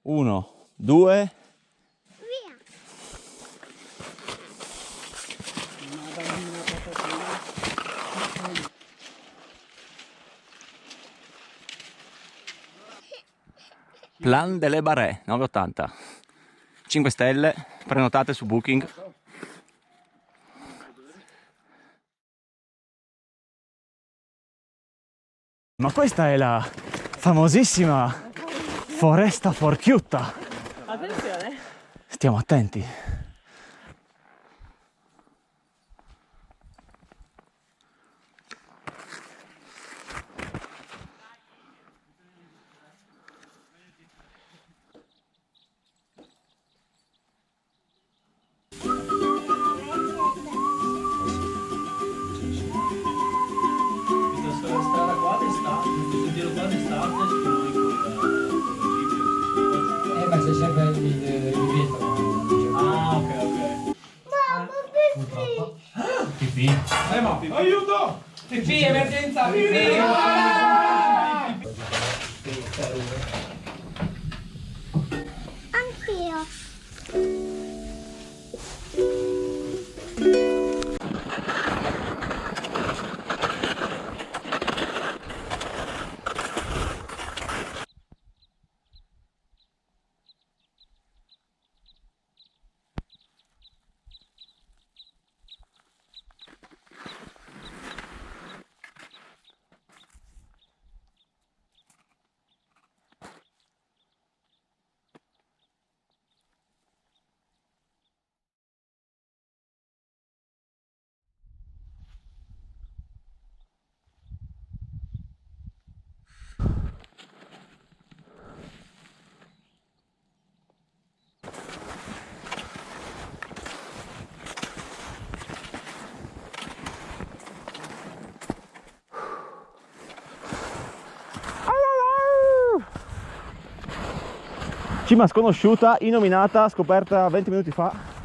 1, 2. Via. Plan delle Barè, 9,80. 5 stelle, prenotate su Booking. Ma questa è la famosissima Foresta Forchiutta. Attenzione. Stiamo attenti. Ma c'è sempre il divieto. Ah, ok. Mamma, Pipì. Ma aiuto! Pipì, emergenza, pipì! anch'io. Cima sconosciuta, innominata, scoperta 20 minuti fa.